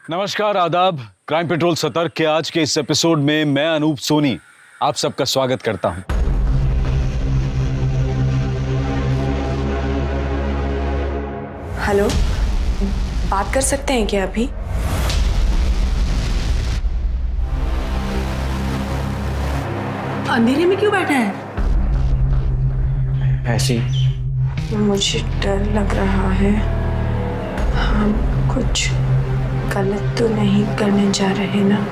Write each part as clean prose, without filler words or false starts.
नमस्कार, आदाब। Crime petrol सतर्क के आज के इस एपिसोड में मैं अनूप सोनी आप सबका स्वागत करता हूं। हेलो, बात कर सकते हैं क्या अभी? अंधेरे में क्यों बैठा है? ऐसे ही। मुझे डर लग रहा है। हम कुछ गलत तो नहीं करने जा रहे ना?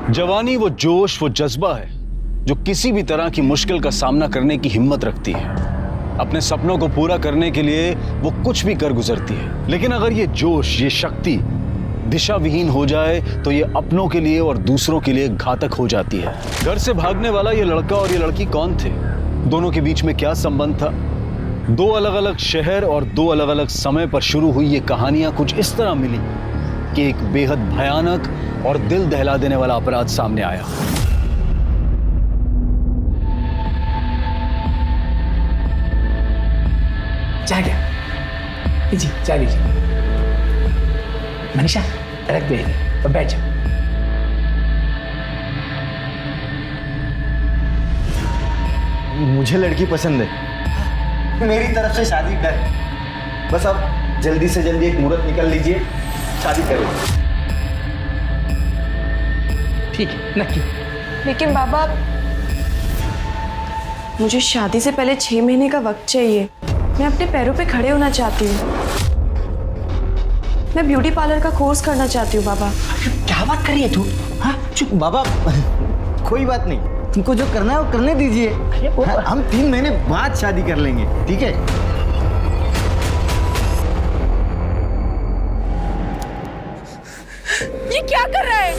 जवानी वो जोश, वो जज्बा है जो किसी भी तरह की मुश्किल का सामना करने की हिम्मत रखती है। अपने सपनों को पूरा करने के लिए वो कुछ भी कर गुजरती है। लेकिन अगर ये जोश, ये शक्ति दिशा विहीन हो जाए तो ये अपनों के लिए और दूसरों के लिए घातक हो जाती है। घर से भागने वाला ये लड़का और ये लड़की कौन थे? दोनों के बीच में क्या संबंध था? दो अलग अलग शहर और दो अलग अलग समय पर शुरू हुई ये कहानियां कुछ इस तरह मिली कि एक बेहद भयानक और दिल दहला देने वाला अपराध सामने आया। चाय क्या? लीजिए, चाय लीजिए। मनीषा, रख दे और बैठ जाओ। मुझे लड़की पसंद है। मेरी तरफ से शादी डन। बस अब जल्दी से जल्दी एक मुहूर्त निकल लीजिए, शादी करें। ठीक है, नक्की। लेकिन बाबा, मुझे शादी से पहले 6 महीने का वक्त चाहिए। मैं अपने पैरों पे खड़े होना चाहती हूँ। मैं ब्यूटी पार्लर का कोर्स करना चाहती हूँ बाबा। क्या बात कर रही है तू? हाँ, चुप बाबा, कोई बात नहीं। तुमको जो करना है वो करने दीजिए। हम 3 महीने बाद शादी कर लेंगे, ठीक है? ये क्या कर रहा है?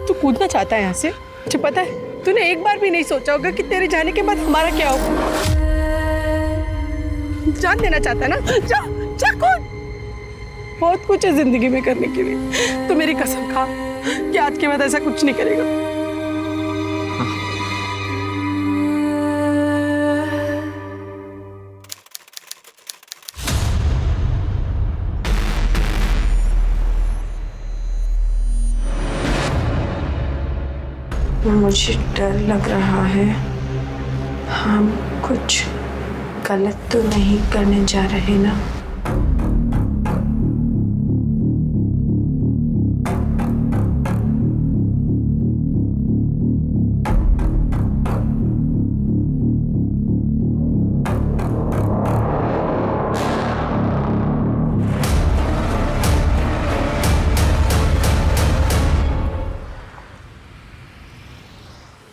तू कूदना चाहता है यहाँ से? मुझे पता है, तूने एक बार भी नहीं सोचा होगा कि तेरे जाने के बाद हमारा क्या होगा। जान देना चाहता है ना? जा, जा कूद। बहुत कुछ है जिंदगी में करने के लिए। तो मेरी कसम खा कि आज के बाद ऐसा कुछ नहीं करेगा। मुझे डर लग रहा है। हम कुछ गलत तो नहीं करने जा रहे ना?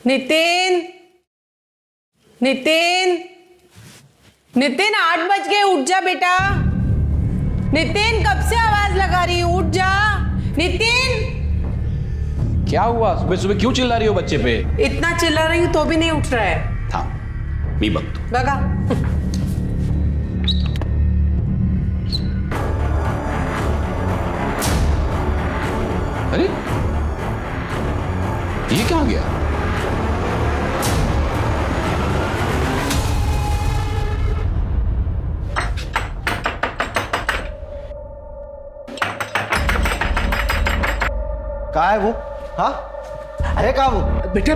नितिन, नितिन, नितिन 8 बज गए, उठ जा बेटा। नितिन, कब से आवाज लगा रही हूँ, उठ जा। नितिन, क्या हुआ? सुबह सुबह क्यों चिल्ला रही हो बच्चे पे? इतना चिल्ला रही हूँ तो भी नहीं उठ रहा है। था मी बघतो। बघा। अरे ये क्या हो गया? कहाँ है वो? हाँ, है कहाँ वो? बेटा,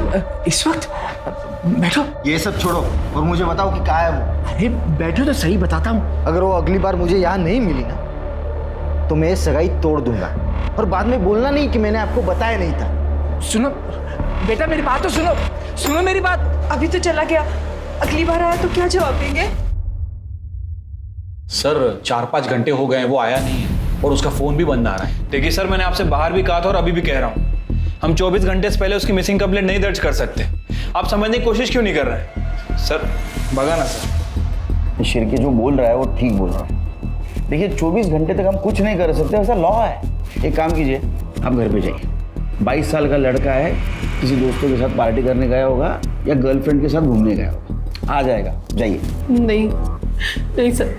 इस वक्त बैठो। ये सब छोड़ो और मुझे बताओ कि कहाँ है वो? अरे बैठो तो सही, बताता हूँ। अगर वो अगली बार मुझे यहाँ नहीं मिली ना तो मैं ये सगाई तोड़ दूंगा। और बाद में बोलना नहीं कि मैंने आपको बताया नहीं था। सुनो बेटा, मेरी बात तो सुनो। सुनो मेरी बात। अभी तो चला गया, अगली बार आया तो क्या जवाब देंगे? सर 4-5 घंटे हो गए हैं, वो आया नहीं है और उसका फोन भी बंद आ रहा है। देखिए सर, मैंने आपसे बाहर भी कहा था और अभी भी कह रहा हूँ, हम 24 घंटे से पहले उसकी मिसिंग कंप्लेंट नहीं दर्ज कर सकते। आप समझने की कोशिश क्यों नहीं कर रहे हैं? सर भगा ना सर। शिर्के जो बोल रहा है वो ठीक बोल रहा है। देखिए 24 घंटे तक हम कुछ नहीं कर सकते, ऐसा लॉ है। एक काम कीजिए, आप घर पे जाइए। 22 साल का लड़का है, किसी दोस्तों के साथ पार्टी करने गया होगा या गर्लफ्रेंड के साथ घूमने गया होगा, आ जाएगा, जाइए। नहीं नहीं सर,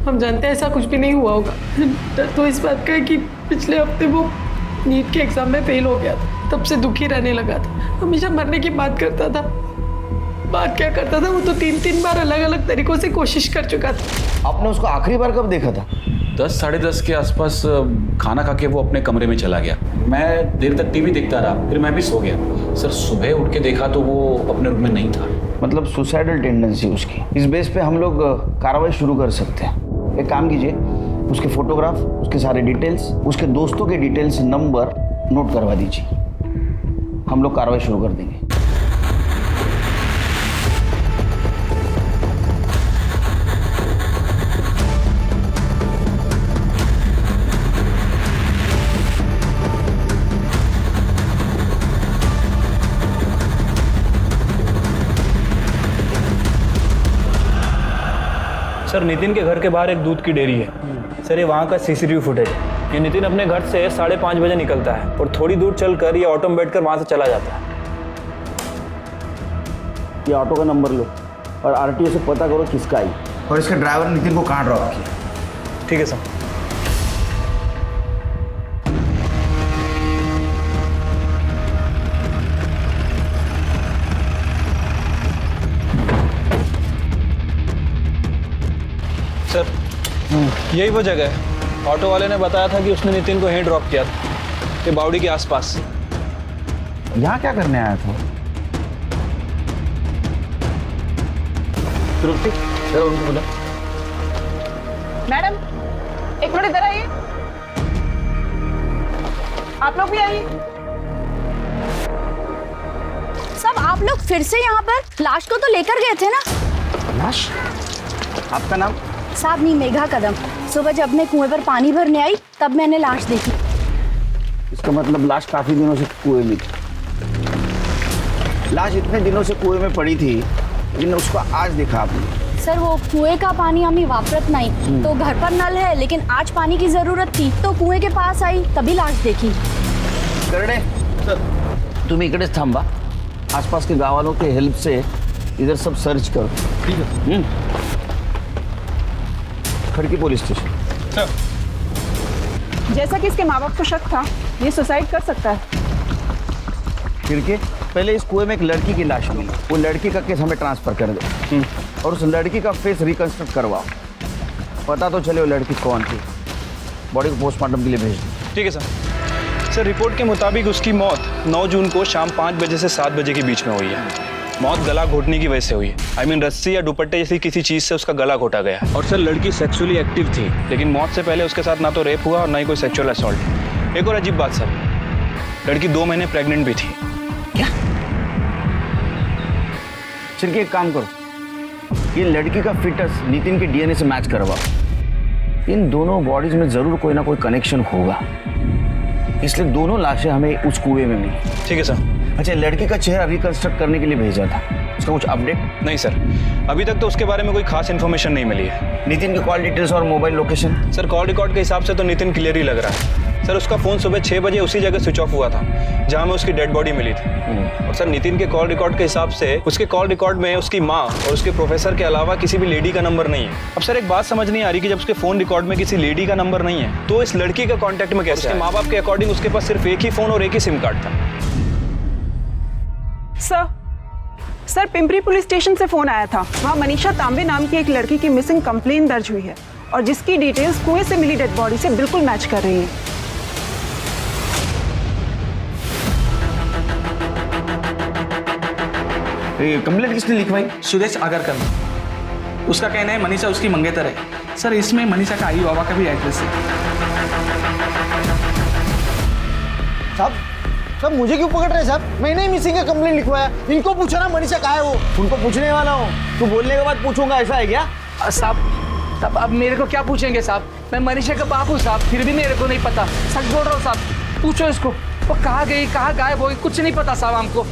हम जानते हैं ऐसा कुछ भी नहीं हुआ होगा। डर तो इस बात का है कि पिछले हफ्ते वो नीट के एग्जाम में फेल हो गया था, तब से दुखी रहने लगा था। हमेशा मरने की बात करता था। बात क्या करता था, वो तो 3-3 बार अलग अलग तरीकों से कोशिश कर चुका था। आपने उसको आखिरी बार कब देखा था? 10 साढ़े 10 के आसपास खाना खा के वो अपने कमरे में चला गया। मैं देर तक टीवी देखता रहा, फिर मैं भी सो गया। सर सुबह उठ के देखा तो वो अपने रूम में नहीं था। मतलब सुसाइडल टेंडेंसी उसकी। इस बेस पे हम लोग कार्रवाई शुरू कर सकते हैं। एक काम कीजिए, उसके फोटोग्राफ, उसके सारे डिटेल्स, उसके दोस्तों के डिटेल्स, नंबर नोट करवा दीजिए। हम लोग कार्रवाई शुरू कर देंगे। सर नितिन के घर के बाहर एक दूध की डेयरी है। सर ये वहाँ का सीसीटीवी फुटेज है। ये नितिन अपने घर से 5:30 बजे निकलता है और थोड़ी दूर चलकर ये ऑटो में बैठकर वहाँ से चला जाता है। ये ऑटो का नंबर लो और आरटीओ से पता करो किसका आई, और इसके ड्राइवर नितिन को कहाँ ड्रॉप किया। ठीक है सर। सर यही वो जगह है। ऑटो वाले ने बताया था कि उसने नितिन को यहीं ड्रॉप किया था, ये बावड़ी के आसपास। यहाँ क्या करने आया था? मैडम एक मिनट इधर आइए। आप लोग भी आइए। सब आप लोग फिर से यहाँ पर लाश को तो लेकर गए थे ना? लाश? आपका नाम? साहब मेघा कदम। सुबह जब मैं कुएं पर पानी भरने आई तब मैंने लाश देखी। इसका मतलब लाश काफी दिनों से कुएं में थी। लाश इतने दिनों से कुएं में पड़ी थी, लेकिन उसको आज देखा आपने। सर वो कुएं का पानी आम्ही वापरत नहीं, तो घर पर नल है, लेकिन आज पानी की जरूरत थी तो कुएं के पास आई, तभी लाश देखी। करणे सर, तुम्ही इकडेच थांबा। आसपास के गाँव वालों के हेल्प से इधर सब सर्च करो। ठीक है। खड़की पुलिस स्टेशन। जैसा कि इसके माँ बाप को शक था, ये सुसाइड कर सकता है। फिर के पहले इस कुएं में एक लड़की की लाश मिली, वो लड़की का केस हमें ट्रांसफर कर दो और उस लड़की का फेस रिकंस्ट्रक्ट करवाओ, पता तो चले वो लड़की कौन थी। बॉडी को पोस्टमार्टम के लिए भेज दो। ठीक है सर। सर रिपोर्ट के मुताबिक उसकी मौत 9 जून को शाम 5 बजे से 7 बजे के बीच में हुई है। मौत गला घोटने की वजह से हुई है। रस्सी या दुपट्टे जैसी किसी चीज से उसका गला घोटा गया। और सर लड़की सेक्सुअली एक्टिव थी, लेकिन मौत से पहले उसके साथ ना तो रेप हुआ और ना ही कोई सेक्सुअल असॉल्ट। एक और अजीब बात सर, लड़की 2 महीने प्रेग्नेंट भी थी। क्या? चल के एक काम करो, ये लड़की का फिटस नितिन के डीएनए से मैच करवाओ। इन दोनों बॉडीज में जरूर कोई ना कोई कनेक्शन होगा, इसलिए दोनों लाशें हमें उस कुएं में मिली। ठीक है सर। अच्छा, लड़की का चेहरा रिकंस्ट्रक्ट करने के लिए भेजा था, उसका कुछ अपडेट? नहीं सर, अभी तक तो उसके बारे में कोई खास इन्फॉर्मेशन नहीं मिली है। नितिन के कॉल डिटेल्स और mobile location? Sir call record के हिसाब से तो नितिन क्लियर ही लग रहा है। सर उसका फ़ोन सुबह 6 बजे उसी जगह स्विच ऑफ हुआ था जहाँ में उसकी डेड बॉडी मिली थी। और सर नितिन के कॉल रिकॉर्ड के हिसाब से उसके कॉल रिकॉर्ड में उसकी माँ और उसके प्रोफेसर के अलावा किसी भी लेडी का नंबर नहीं है। अब सर एक बात समझ नहीं आ रही कि जब उसके फ़ोन रिकॉर्ड में किसी लेडी का नंबर नहीं है तो इस लड़की का कॉन्टैक्ट में कैसे? उसके माँ बाप के अकॉर्डिंग उसके पास सिर्फ एक ही फ़ोन और एक ही सिम कार्ड था। सर पिंपरी पुलिस स्टेशन से फोन आया था। वहाँ मनीषा तांबे नाम की एक लड़की की मिसिंग कंप्लेन दर्ज हुई है और जिसकी डिटेल्स कुएं से मिली डेड बॉडी से बिल्कुल मैच कर रही है। कंप्लेंट किसने लिखवाई? सुदेश आगरकर। उसका कहना है मनीषा उसकी मंगेतर है। सर इसमें मनीषा का आई बाबा का भी एड्रेस है। साहब मुझे क्यों पकड़ रहे हैं साहब? मैंने ही मिसिंग का कंप्लेंट लिखवाया। इनको पूछा ना मनीषा कहाँ है वो? उनको पूछने वाला हूँ, तो बोलने के बाद पूछूंगा, ऐसा है क्या? साहब तब अब मेरे को क्या पूछेंगे साहब? मैं मनीषा का बाप हूँ साहब, फिर भी मेरे को नहीं पता। सच बोल रहा हूँ साहब। पूछो इसको वो कहाँ गई कहाँ गायब हो गई, कुछ नहीं पता साहब हमको।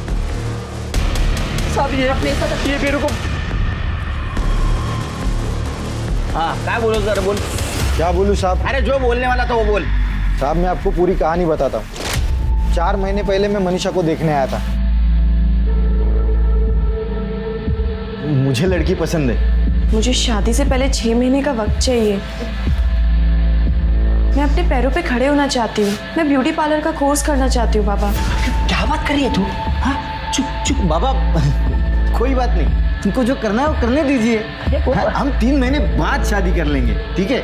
साहब ये मेरे को हाँ क्या बोलो सर, बोल। क्या बोलूँ साहब? अरे जो बोलने वाला था वो बोल। साहब मैं आपको पूरी कहानी बताता हूँ। 4 महीने पहले मैं मनीषा को देखने आया था। मुझे लड़की पसंद है। मुझे शादी से पहले 6 महीने का वक्त चाहिए। मैं अपने पैरों पे खड़े होना चाहती हूँ। मैं ब्यूटी पार्लर का कोर्स करना चाहती हूँ बाबा। क्या बात कर रही है तू? हाँ चुप चुप बाबा, कोई बात नहीं, तुमको जो करना है वो करने दीजिए। हम 3 महीने बाद शादी कर लेंगे, ठीक है?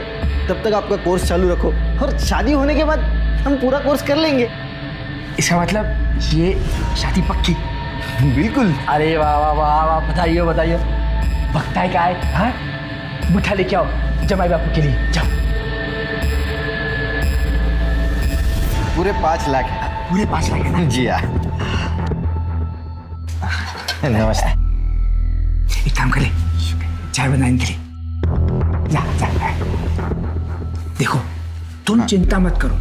तब तक आपका कोर्स चालू रखो और शादी होने के बाद हम पूरा कोर्स कर लेंगे। इसका मतलब ये शादी पक्की? बिल्कुल। अरे वाह वाह वाह वाह, बताइए बताइए। वक्त है क्या है? हाँ बिठा लेके आओ जमाई बापू के लिए, जाओ। पूरे 5 लाख है। पूरे 5 लाख है ना? जी हाँ। नमस्ते। एक काम कर ले, चाय बनाने के लिए जा जा। देखो तुम चिंता मत करो,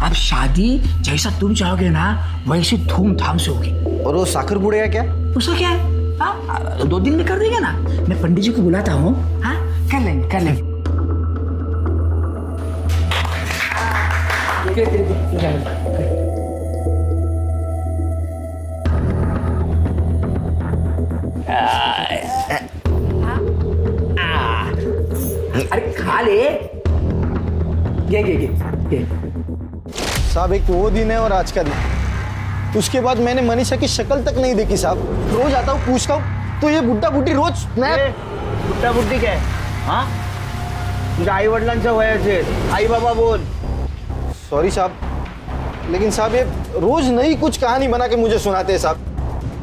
अब शादी जैसा तुम चाहोगे ना वैसे धूमधाम से होगी। और वो साखर बुड़ेगा क्या? उसका क्या है? हाँ 2 दिन में कर देंगे ना। मैं पंडित जी को बुलाता हूँ। हाँ कर लेंगे कर लेंगे। अरे खा ले। ये साहब एक वो दिन है और आज का दिन। उसके बाद मैंने मनीषा की शक्ल तक नहीं देखी साहब। रोज आता हूँ पूछता हूँ तो ये बुड्ढा बुड्ढी रोज बुड्ढा बुड्ढी क्या है? हाँ तुझ्या आई वडिलांच्या वयाचे आई बाबा बोल। सॉरी साहब, लेकिन साहब ये रोज नई कुछ कहानी बना के मुझे सुनाते हैं साहब।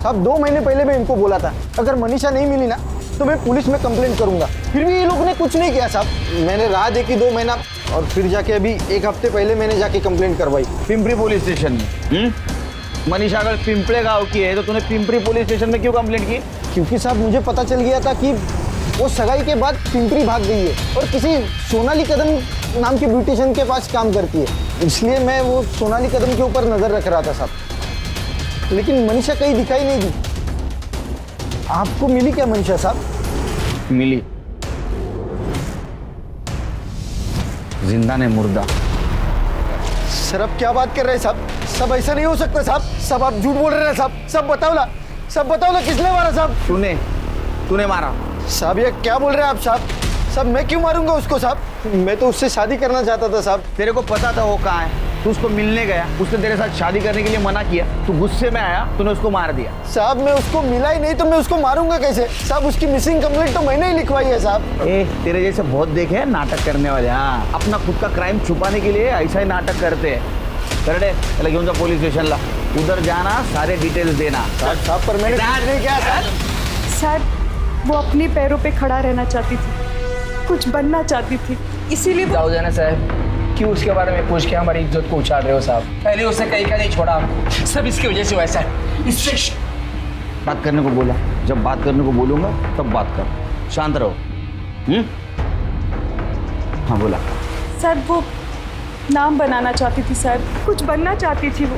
साहब 2 महीने पहले मैं इनको बोला था अगर मनीषा नहीं मिली ना तो मैं पुलिस में कंप्लेंट करूंगा, फिर भी ये लोगों ने कुछ नहीं किया साहब। मैंने राह देखी 2 महीना और फिर जाके अभी 1 हफ्ते पहले मैंने जाके कंप्लेंट करवाई पिंपरी पुलिस स्टेशन में। मनीषा अगर पिंपले गांव की है तो तूने पिंपरी पुलिस स्टेशन में क्यों कंप्लेंट की? क्योंकि साहब मुझे पता चल गया था कि वो सगाई के बाद पिंपरी भाग गई है और किसी सोनाली कदम नाम की ब्यूटिशियन के पास काम करती है, इसलिए मैं वो सोनाली कदम के ऊपर नजर रख रहा था साहब। लेकिन मनीषा कहीं दिखाई नहीं दी। आपको मिली क्या मनीषा साहब? मिली, जिंदा ने मुर्दा। सर अब क्या बात कर रहे हैं साहब? सब ऐसा नहीं हो सकता साहब। सब आप झूठ बोल रहे हैं साहब। सब बताओ ना किसने मारा साहब? तूने मारा साहब। ये क्या बोल रहे हैं आप साहब? साहब मैं क्यों मारूंगा उसको साहब? मैं तो उससे शादी करना चाहता था साहब। तेरे को पता था वो कहाँ है, तू उसको मिलने गया, उसने तेरे साथ शादी करने के लिए मना किया, तू गुस्से में आया, तूने उसको मार दिया। साहब मैं उसको मिला ही नहीं तो मैं उसको मारूंगा कैसे साहब? उसकी मिसिंग कंप्लेंट तो मैंने ही लिखवाई है साहब। तेरे जैसे बहुत देखे हैं नाटक करने वाले। हाँ अपना खुद का क्राइम छुपाने के लिए ऐसा ही नाटक करते हैं। करडे चला घेऊन जा पुलिस स्टेशनला, उधर जाना, सारे डिटेल्स देना। साहब पर मैंने कुछ नहीं किया सर। सर वो अपने पैरों पे खड़ा रहना चाहती थी, कुछ बनना चाहती थी, इसीलिए जाओ जाना साहब, क्यों उसके बारे में पूछ के हमारी इज्जत को उछाल रहे हो साहब? पहले उसे कहीं का नहीं छोड़ा, सब इसकी वजह से वैसा है। इससे बात करने को बोला, जब बात करने को बोलूंगा तब बात कर, शांत रहो। हाँ बोला। सर वो नाम बनाना चाहती थी सर, कुछ बनना चाहती थी वो,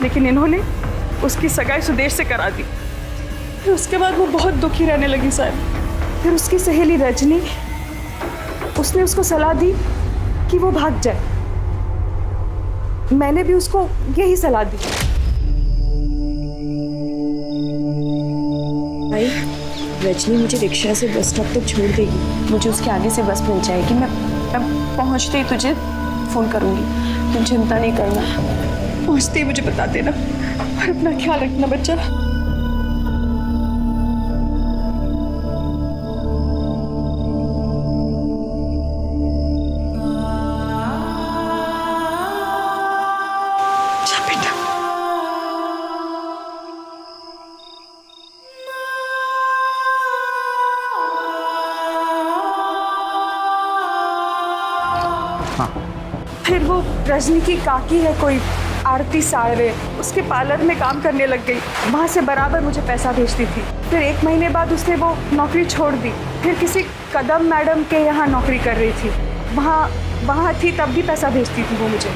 लेकिन इन्होंने उसकी सगाई सुदेश से करा दी। फिर उसके बाद वो बहुत दुखी रहने लगी सर। फिर उसकी सहेली रजनी, उसने उसको सलाह दी कि वो भाग जाए। मैंने भी उसको यही सलाह दी। भाई रजनी मुझे रिक्शा से बस स्टॉप तक छोड़ देगी, मुझे उसके आगे से बस मिल जाएगी। मैं पहुंचते ही तुझे फ़ोन करूंगी, तुम चिंता नहीं करना। पहुंचते ही मुझे बता देना और अपना ख्याल रखना बच्चा। फिर वो रजनी की काकी है कोई आरती साड़वे, उसके पार्लर में काम करने लग गई। वहाँ से बराबर मुझे पैसा भेजती थी। फिर 1 महीने बाद उसने वो नौकरी छोड़ दी, फिर किसी कदम मैडम के यहाँ नौकरी कर रही थी। वहाँ वहाँ थी तब भी पैसा भेजती थी वो मुझे।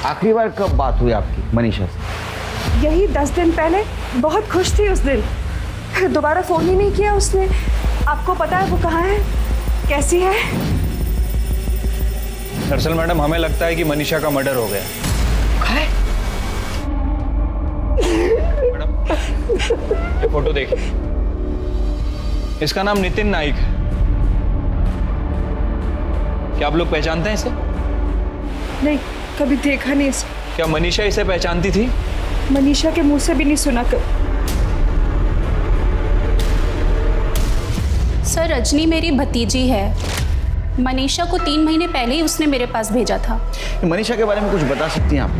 आखिरी बार कब बात हुई आपकी मनीषा से? यही 10 दिन पहले। बहुत खुश थी उस दिन, फिर दोबारा फ़ोन ही नहीं किया उसने। आपको पता है वो कहाँ है, कैसी है? दरअसल मैडम हमें लगता है कि मनीषा का मर्डर हो गया। मैडम ये फोटो देखिए, इसका नाम नितिन नाइक है। क्या आप लोग पहचानते हैं इसे? नहीं, कभी देखा नहीं इसे। क्या मनीषा इसे पहचानती थी? मनीषा के मुंह से भी नहीं सुना कर। सर रजनी मेरी भतीजी है। मनीषा को 3 महीने पहले ही उसने मेरे पास भेजा था। मनीषा के बारे में कुछ बता सकती हैं आप?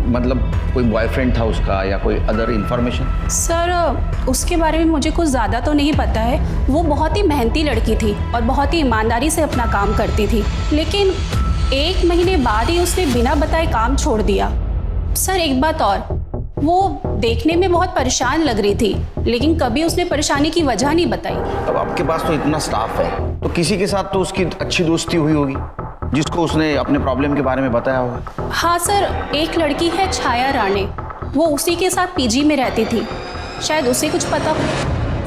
मतलब कोई बॉयफ्रेंड था उसका या कोई अदर इंफॉर्मेशन? सर उसके बारे में मुझे कुछ ज़्यादा तो नहीं पता है। वो बहुत ही मेहनती लड़की थी और बहुत ही ईमानदारी से अपना काम करती थी, लेकिन 1 महीने बाद ही उसने बिना बताए काम छोड़ दिया। सर एक बात और, वो देखने में बहुत परेशान लग रही थी, लेकिन कभी उसने परेशानी की वजह नहीं बताई। अब आपके पास तो इतना स्टाफ है, तो किसी के साथ तो उसकी अच्छी दोस्ती हुई होगी जिसको उसने अपने प्रॉब्लम के बारे में बताया होगा। हाँ सर, एक लड़की है छाया राणे, वो उसी के साथ पीजी में रहती थी, शायद उसे कुछ पता हो।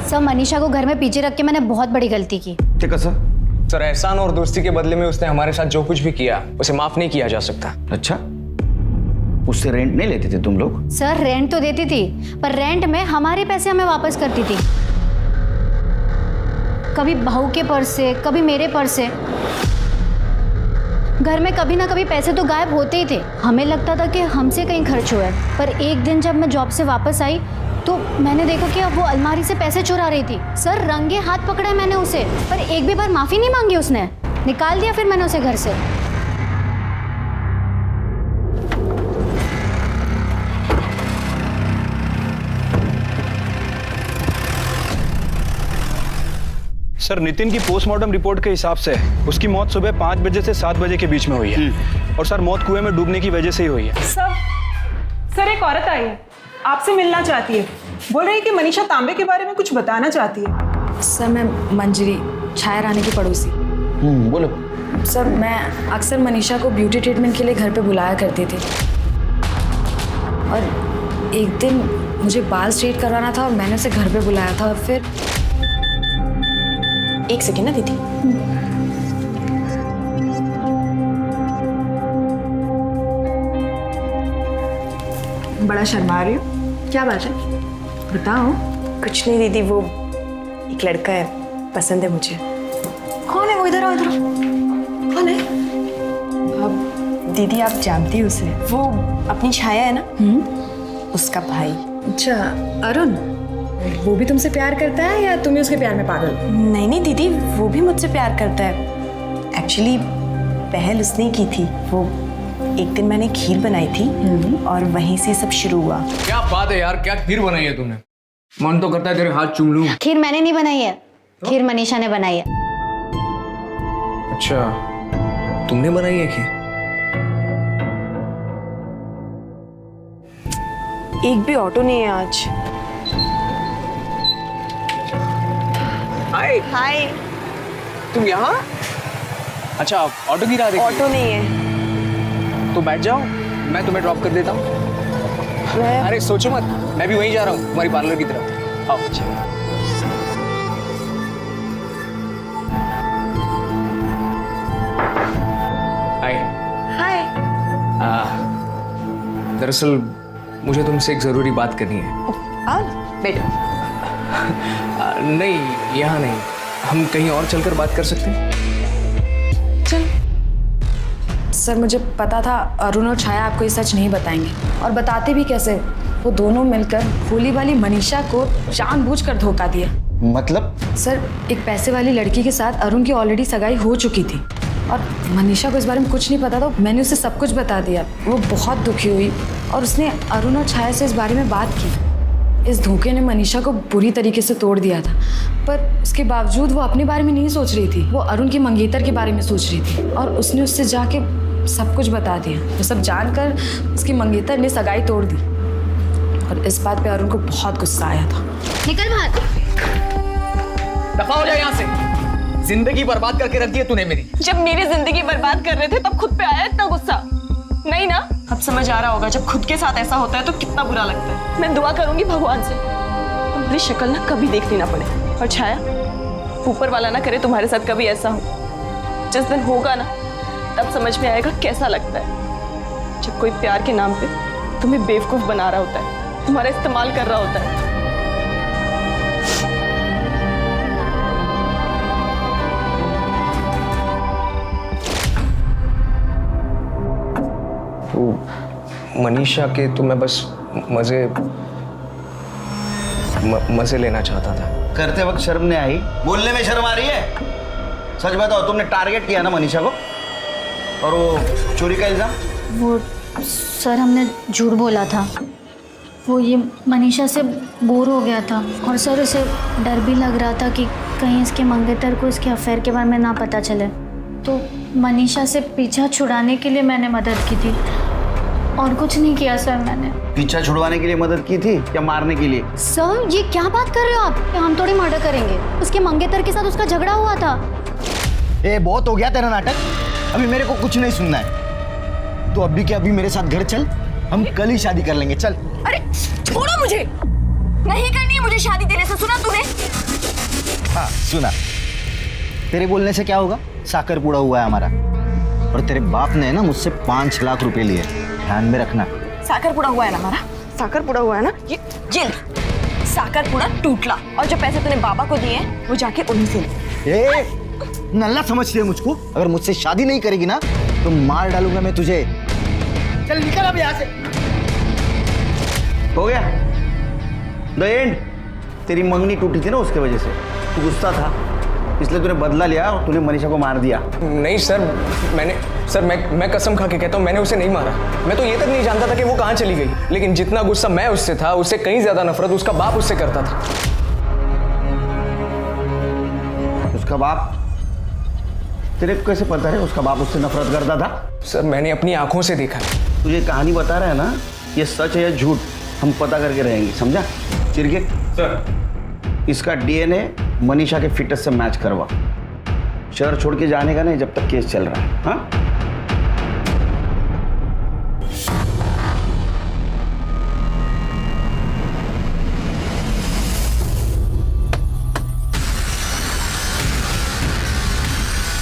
सर मनीषा को घर में पीछे रख के मैंने बहुत बड़ी गलती की। ठीक है सर, एहसान और दोस्ती के बदले में उसने हमारे साथ जो कुछ भी किया उसे माफ नहीं किया जा सकता। अच्छा, उससे रेंट नहीं लेते थे तुम लोग? सर रेंट तो देती थी, पर रेंट में हमारे पैसे हमें वापस करती थी। कभी बहू के पर्स से, कभी मेरे पर्स से। घर में कभी ना कभी पैसे तो गायब होते ही थे। हमें लगता था कि हमसे कहीं खर्च हुआ है, पर एक दिन जब मैं जॉब से वापस आई तो मैंने देखा कि अब वो अलमारी से पैसे चुरा रही थी। सर रंगे हाथ पकड़ा मैंने उसे, पर एक भी बार माफ़ी नहीं मांगी उसने। निकाल दिया फिर मैंने उसे घर से। सर नितिन की पोस्टमार्टम रिपोर्ट के हिसाब से उसकी मौत सुबह 5 बजे से 7 बजे के बीच में हुई है, और सर मौत कुएं में डूबने की वजह से ही हुई है। सर एक औरत आई है, आपसे मिलना चाहती है। बोल रही है कि मनीषा तांबे के बारे में कुछ बताना चाहती है। सर मैं मंजरी, छाया रानी की पड़ोसी। बोलो। सर मैं अक्सर मनीषा को ब्यूटी ट्रीटमेंट के लिए घर पे बुलाया करती थी, और एक दिन मुझे बाल स्ट्रेट करवाना था और मैंने उसे घर पे बुलाया था। और फिर एक सेकेंड ना दीदी। बड़ा शर्मा रही हो, क्या बात है बताओ। कुछ नहीं दीदी, वो एक लड़का है, पसंद है मुझे। कौन है वो? इधर आओ, इधर आओ। कौन है? अब दीदी आप जानती हो उसे, वो अपनी छाया है ना, उसका भाई। अच्छा अरुण, वो भी तुमसे प्यार करता है या तुम ही उसके प्यार में पागल? नहीं नहीं दीदी, वो भी मुझसे प्यार करता है। एक्चुअली पहल उसने की थी। वो एक दिन मैंने खीर बनाई थी और वहीं से सब शुरू हुआ। क्या बात है यार, क्या खीर बनाई है तूने? मन तो करता है तेरे हाथ चूम लूं। खीर मैंने नहीं बनाई है, खीर मनीषा ने बनाई है। अच्छा, तुमने बनाई है खीर? एक भी ऑटो नहीं है आज। हाय हाय। तुम यहाँ? अच्छा, ऑटो गिरा रही? ऑटो नहीं है। तो बैठ जाओ, मैं तुम्हें ड्रॉप कर देता हूँ। अरे सोचो मत, मैं भी वहीं जा रहा हूँ, तुम्हारी पार्लर की तरफ। आओ। हाय। हाय। दरअसल मुझे तुमसे एक ज़रूरी बात करनी है। बैठो। नहीं, यहाँ नहीं, हम कहीं और चलकर बात कर सकते हैं। चल। सर मुझे पता था अरुण और छाया आपको ये सच नहीं बताएंगे, और बताते भी कैसे। वो दोनों मिलकर भोली वाली मनीषा को जानबूझकर धोखा दिया। मतलब? सर एक पैसे वाली लड़की के साथ अरुण की ऑलरेडी सगाई हो चुकी थी, और मनीषा को इस बारे में कुछ नहीं पता था। मैंने उसे सब कुछ बता दिया। वो बहुत दुखी हुई और उसने अरुण और छाया से इस बारे में बात की। इस धोखे ने मनीषा को बुरी तरीके से तोड़ दिया था, पर उसके बावजूद वो अपने बारे में नहीं सोच रही थी। वो अरुण की मंगेतर के बारे में सोच रही थी, और उसने उससे जाके सब कुछ बता दिया। वो सब जानकर उसकी मंगेतर ने सगाई तोड़ दी, और इस बात पे अरुण को बहुत गुस्सा आया था। निकल बाहर। दफा हो जाए यहाँ से। जिंदगी बर्बाद करके रख दी है तूने मेरी। जब मेरी जिंदगी बर्बाद कर रहे थे तब खुद पे आया इतना गुस्सा? नहीं ना, अब समझ आ रहा होगा जब खुद के साथ ऐसा होता है तो कितना बुरा लगता है। मैं दुआ करूंगी भगवान से तुम्हारी शक्ल ना कभी देखनी ना पड़े। और छाया, ऊपर वाला ना करे तुम्हारे साथ कभी ऐसा हो। जिस दिन होगा ना तब समझ में आएगा कैसा लगता है जब कोई प्यार के नाम पे तुम्हें बेवकूफ बना रहा होता है, तुम्हारा इस्तेमाल कर रहा होता है। मनीषा के तो मैं बस मजे लेना चाहता था। करते वक्त शर्म नहीं आई? बोलने में शर्म आ रही है? सच बताओ, तुमने टारगेट किया ना मनीषा को? और वो चोरी का इल्जाम? वो सर हमने झूठ बोला था। वो ये मनीषा से बोर हो गया था और सर उसे डर भी लग रहा था कि कहीं इसके मंगेतर को इसके अफेयर के बारे में ना पता चले। तो मनीषा से पीछा छुड़ाने के लिए मैंने मदद की थी और कुछ नहीं किया सर मैंने। पीछा छुड़वाने के लिए मदद की थी या मारने के लिए? सर ये क्या बात कर रहे हो आप? हम थोड़ी मर्डर करेंगे। उसके मंगेतर के साथ उसका झगड़ा हुआ था। ए बहुत हो गया तेरा नाटक, अभी मेरे को कुछ नहीं सुनना है। तो अभी के अभी मेरे साथ घर चल, हम कल ही शादी कर लेंगे। चल। अरे छोड़ो मुझे, नहीं करनी है मुझे शादी तेरे से। सुना तूने? हाँ सुना। तेरे बोलने से क्या होगा? साकर पूड़ा हुआ है हमारा, और तेरे बाप ने ना मुझसे 5 लाख रुपए लिए, ध्यान में रखना। साकर पूड़ा हुआ है ना हमारा? साकर पूड़ा हुआ है ना? ये जेल साकर पूड़ा टूटला, और जो पैसे तूने बाबा को दिए हैं वो जाके उन्हीं से ले। नल्ला समझती है मुझको? अगर मुझसे शादी नहीं करेगी ना तो मार डालूंगा मैं तुझे। चल निकल अब यहाँ से। हो गया द एंड। तेरी मंगनी टूटी थी ना, उसके वजह से तू गुस्सा था, इसलिए तूने बदला लिया और तूने मनीषा को मार दिया। नहीं सर, मैं कसम खा के कहता हूँ मैंने उसे नहीं मारा। मैं तो ये तक नहीं जानता था कि वो कहाँ चली गई। लेकिन जितना गुस्सा मैं उससे था उससे कहीं ज्यादा नफरत उसका बाप उससे करता था। उसका बाप? तेरे को कैसे पता है उसका बाप उससे नफरत करता था? सर मैंने अपनी आंखों से देखा। तुझे कहानी बता रहा है ना, ये सच है या झूठ हम पता करके रहेंगे, समझा? चिरके सर, इसका डीएनए मनीषा के फिटनेस से मैच करवा। शहर छोड़ के जाने का नहीं जब तक केस चल रहा है। हाँ?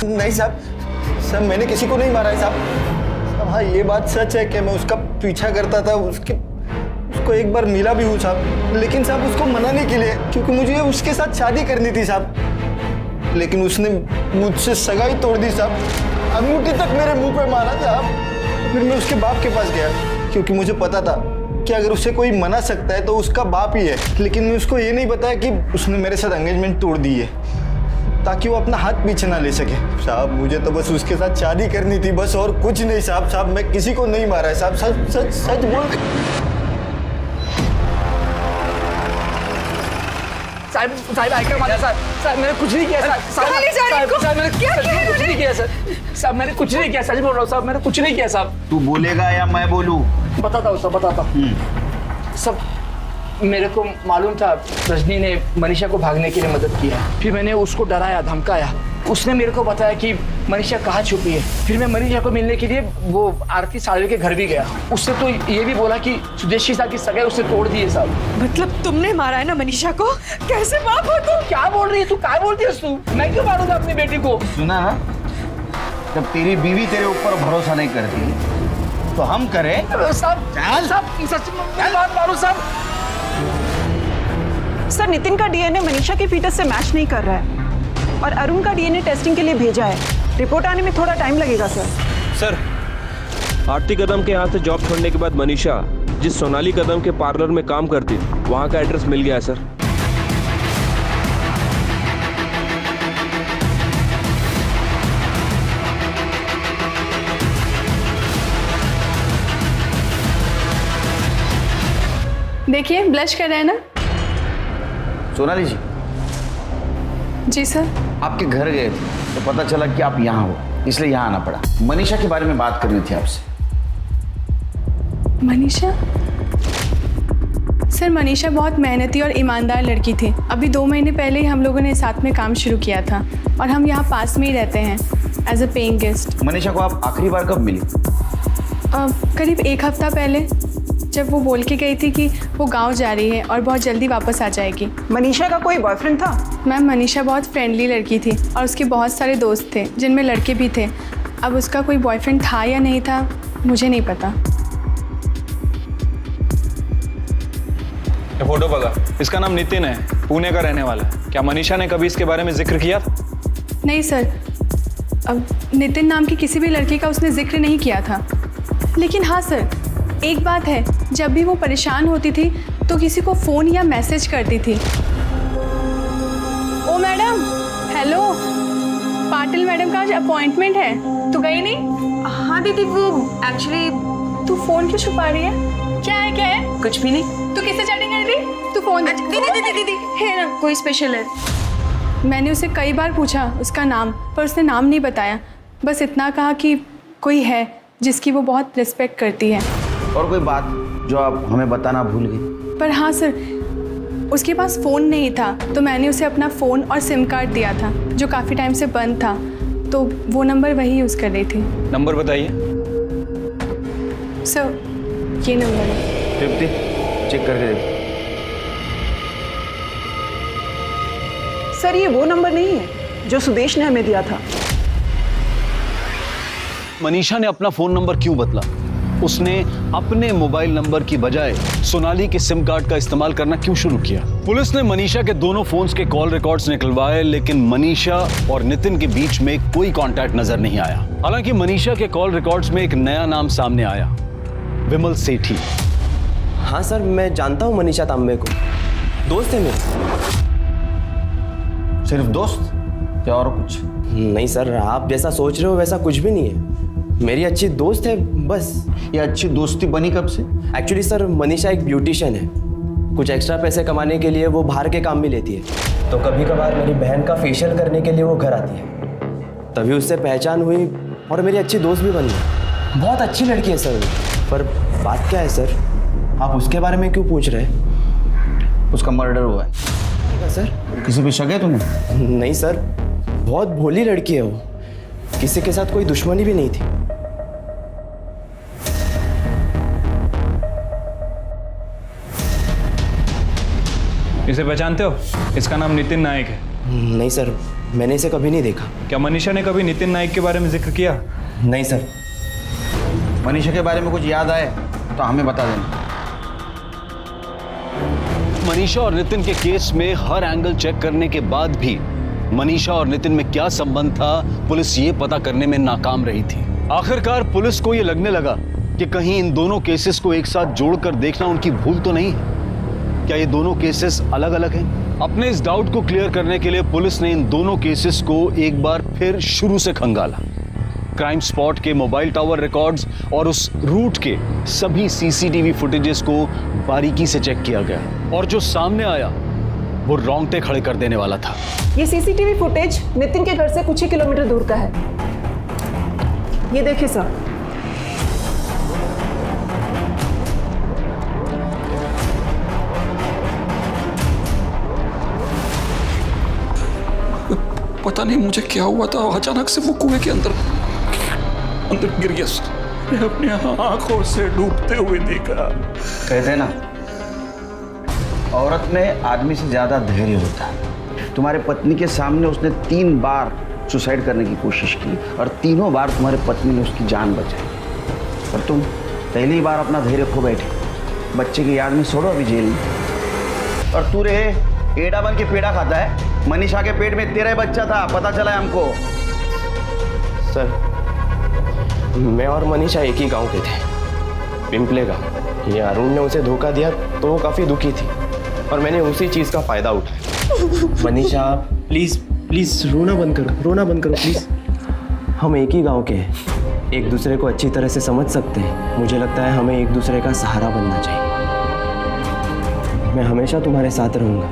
नहीं साहब, मैंने किसी को नहीं मारा है साहब। हाँ ये बात सच है कि मैं उसका पीछा करता था, उसको एक बार मिला भी हूँ साहब, लेकिन साहब उसको मनाने के लिए, क्योंकि मुझे उसके साथ शादी करनी थी साहब। लेकिन उसने मुझसे सगाई तोड़ दी साहब, अंगूठी तक मेरे मुंह पे मारा साहब। फिर मैं उसके बाप के पास गया, क्योंकि मुझे पता था कि अगर उसे कोई मना सकता है तो उसका बाप ही है। लेकिन मैं उसको ये नहीं बताया कि उसने मेरे साथ एंगेजमेंट तोड़ दी है, ताकि वो अपना हाथ पीछे ना ले सके। साहब मुझे तो बस उसके साथ शादी करनी थी, बस और कुछ नहीं साहब। साहब मैं किसी को नहीं मारा है साहब, सच सच सच बोल। साहब आइकर मारा साहब, मैंने कुछ नहीं किया साहब, मैंने कुछ नहीं किया सर, साहब मैंने कुछ नहीं किया, सच बोल रहा हूँ साहब, मैंने कुछ नहीं किया साहब। तू बोलेगा या मैं बोलूं? बताता हूँ साहब, बताता हूँ सब। मेरे को मालूम था रजनी ने मनीषा को भागने के लिए मदद की है। फिर मैंने उसको डराया, धमकाया। उसने मेरे को बताया कि मनीषा कहाँ छुपी है। फिर मैं मनीषा को मिलने के लिए वो आरती साड़े के घर भी गया। उसने तो ये भी बोला कि सुदेश के साथ की सगाई उसने तोड़ दी है साहब। मतलब तुमने मारा है ना मनीषा को? कैसे बाप हो तुम? क्या बोल रही है तू? क्या बोलती है तू? मैं क्यों मारूंगा अपनी बेटी को? सुना ना, जब तेरी बीवी तेरे ऊपर भरोसा नहीं करती तो हम करें साहब। सच में बात मारू साहब। सर नितिन का डीएनए मनीषा के फीटस से मैच नहीं कर रहा है और अरुण का डीएनए टेस्टिंग के लिए भेजा है। रिपोर्ट आने में थोड़ा टाइम लगेगा सर। सर आरती कदम के यहाँ से जॉब छोड़ने के बाद मनीषा जिस सोनाली कदम के पार्लर में काम करती वहाँ का एड्रेस मिल गया है सर। देखिए ब्लश कर रहे हैं ना? सोनाली जी, जी सर। आपके घर गए थे तो पता चला कि आप यहाँ हो, इसलिए यहाँ आना पड़ा। मनीषा के बारे में बात करनी थी आपसे। मनीषा? सर मनीषा बहुत मेहनती और ईमानदार लड़की थी। अभी 2 महीने पहले ही हम लोगों ने साथ में काम शुरू किया था। और हम यहाँ पास में ही रहते हैं as a paying guest. Manisha को आप आखिरी बार कब मिली? करीब 1 हफ्ता पहले, जब वो बोल के गई थी कि वो गांव जा रही है और बहुत जल्दी वापस आ जाएगी। मनीषा का कोई बॉयफ्रेंड था? मैम, मनीषा बहुत फ्रेंडली लड़की थी और उसके बहुत सारे दोस्त थे जिनमें लड़के भी थे। अब उसका कोई बॉयफ्रेंड था या नहीं था मुझे नहीं पता। ये फोटो बघा, इसका नाम नितिन है, पुणे का रहने वाला है। क्या मनीषा ने कभी इसके बारे में जिक्र किया था? नहीं सर, अब नितिन नाम की किसी भी लड़के का उसने जिक्र नहीं किया था। लेकिन हाँ सर, एक बात है, जब भी वो परेशान होती थी तो किसी को फ़ोन या मैसेज करती थी। ओ मैडम, हेलो, पाटिल मैडम का आज अपॉइंटमेंट है, तू गई नहीं? हाँ दीदी, वो एक्चुअली तू फ़ोन क्यों छुपा रही है? क्या है? कुछ भी नहीं। तू किससे चैटिंग कर रही? तू फ़ोन दीदी है ना, कोई स्पेशल है? मैंने उसे कई बार पूछा उसका नाम, पर उसने नाम नहीं बताया। बस इतना कहा कि कोई है जिसकी वो बहुत रिस्पेक्ट करती है। और कोई बात जो आप हमें बताना भूल गई? पर हाँ सर, उसके पास फ़ोन नहीं था तो मैंने उसे अपना फ़ोन और सिम कार्ड दिया था जो काफ़ी टाइम से बंद था, तो वो नंबर वही यूज़ कर रही थी। नंबर बताइए। सर, ये नंबर है। तृप्ति, चेक करके देखो। सर, ये वो नंबर नहीं है जो सुदेश ने हमें दिया था। मनीषा ने अपना फोन नंबर क्यों बदला? उसने अपने मोबाइल नंबर की बजाय सोनाली के सिम कार्ड का इस्तेमाल करना क्यों शुरू किया? पुलिस ने मनीषा के दोनों फोन्स के कॉल रिकॉर्ड्स निकलवाए, लेकिन मनीषा और नितिन के बीच में कोई कांटेक्ट नजर नहीं आया। हालांकि मनीषा के कॉल रिकॉर्ड्स में एक नया नाम सामने आया, विमल सेठी। हाँ सर, मैं जानता हूँ मनीषा तांबे को, दोस्त है मेरे। सिर्फ दोस्त या और कुछ? नहीं सर, आप जैसा सोच रहे हो वैसा कुछ भी नहीं है। मेरी अच्छी दोस्त है बस। ये अच्छी दोस्ती बनी कब से? एक्चुअली सर, मनीषा एक ब्यूटिशियन है। कुछ एक्स्ट्रा पैसे कमाने के लिए वो बाहर के काम भी लेती है, तो कभी कभार मेरी बहन का फेशियल करने के लिए वो घर आती है। तभी उससे पहचान हुई और मेरी अच्छी दोस्त भी बन गई। बहुत अच्छी लड़की है सर। पर बात क्या है सर, आप उसके बारे में क्यों पूछ रहे हैं? उसका मर्डर हुआ है सर। किसी पे शक है तुम्हें? नहीं सर, बहुत भोली लड़की है वो, किसी के साथ कोई दुश्मनी भी नहीं थी। इसे पहचानते हो? इसका नाम नितिन नायक है। नहीं सर, मैंने इसे कभी नहीं देखा। क्या मनीषा ने कभी नितिन नायक के बारे में जिक्र किया? नहीं सर। मनीषा के बारे में कुछ याद आए तो हमें बता देना। मनीषा और नितिन के केस में हर एंगल चेक करने के बाद भी मनीषा और नितिन में क्या संबंध था, पुलिस ये पता करने में नाकाम रही थी। आखिरकार पुलिस को ये लगने लगा कि कहीं इन दोनों केसेस को एक साथ जोड़कर देखना उनकी भूल तो नहीं है। क्या ये दोनों केसेस अलग अलग हैं? अपने इस डाउट को क्लियर करने के लिए पुलिस ने इन दोनों केसेस को एक बार फिर शुरू से खंगाला। क्राइम स्पॉट के मोबाइल टावर रिकॉर्ड्स और उस रूट के सभी सीसीटीवी फुटेजेस को बारीकी से चेक किया गया, और जो सामने आया वो रोंगटे खड़े कर देने वाला था। ये सीसीटीवी फुटेज नितिन के घर से कुछ ही किलोमीटर दूर का है। ये देखिए सर। पता नहीं मुझे क्या हुआ था, अचानक से वो कुएं के अंदर गिर गया। मैं अपने आंखों से डूबते हुए देखा। कहते हैं ना, औरत में आदमी से ज्यादा धैर्य होता है। तुम्हारे पत्नी के सामने उसने 3 बार सुसाइड करने की कोशिश की और तीनों बार तुम्हारे पत्नी ने उसकी जान बचाई, और तुम पहली बार अपना धैर्य खो बैठे। बच्चे की याद में छोड़ो अभी जेल में। और तू रे एड़ा बन के पेड़ा खाता है। मनीषा के पेट में तेरा ही बच्चा था, पता चला है हमको। सर, मैं और मनीषा एक ही गांव के थे, पिंपले गांव। ये अरुण ने उसे धोखा दिया तो वो काफ़ी दुखी थी और मैंने उसी चीज़ का फ़ायदा उठाया। मनीषा प्लीज़ प्लीज़ रोना बंद करो प्लीज़। हम एक ही गांव के हैं, एक दूसरे को अच्छी तरह से समझ सकते हैं। मुझे लगता है हमें एक दूसरे का सहारा बनना चाहिए। मैं हमेशा तुम्हारे साथ रहूँगा।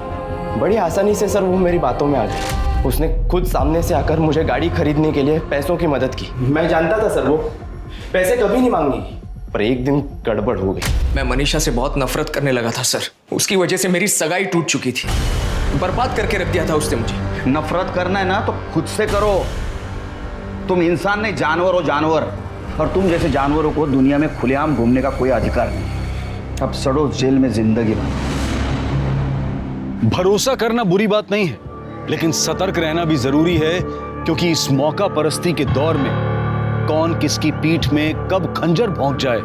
बड़ी आसानी से सर वो मेरी बातों में आ गई। उसने खुद सामने से आकर मुझे गाड़ी खरीदने के लिए पैसों की मदद की। मैं जानता था सर वो पैसे कभी नहीं मांगेगी, पर एक दिन गड़बड़ हो गई। मैं मनीषा से बहुत नफरत करने लगा था सर। उसकी वजह से मेरी सगाई टूट चुकी थी। बर्बाद करके रख दिया था उसने मुझे। नफरत करना है ना तो खुद से करो। तुम इंसान नहीं, जानवर हो, जानवर। और तुम जैसे जानवरों को दुनिया में खुलेआम घूमने का कोई अधिकार नहीं। अब सड़ो जेल में जिंदगी भर। भरोसा करना बुरी बात नहीं है, लेकिन सतर्क रहना भी जरूरी है, क्योंकि इस मौका परस्ती के दौर में कौन किसकी पीठ में कब खंजर भोंक जाए,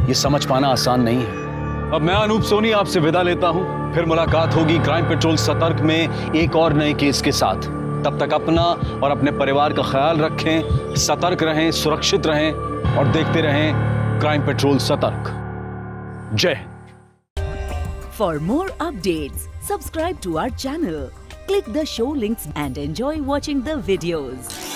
ये समझ पाना आसान नहीं है। अब मैं अनूप सोनी आपसे विदा लेता हूं। फिर मुलाकात होगी क्राइम पेट्रोल सतर्क में एक और नए केस के साथ। तब तक अपना और अपने परिवार का ख्याल रखें, सतर्क रहें, सुरक्षित रहें और देखते रहें क्राइम पेट्रोल सतर्क। जय Hind. For more updates, subscribe to our channel, click the show links and enjoy watching the videos.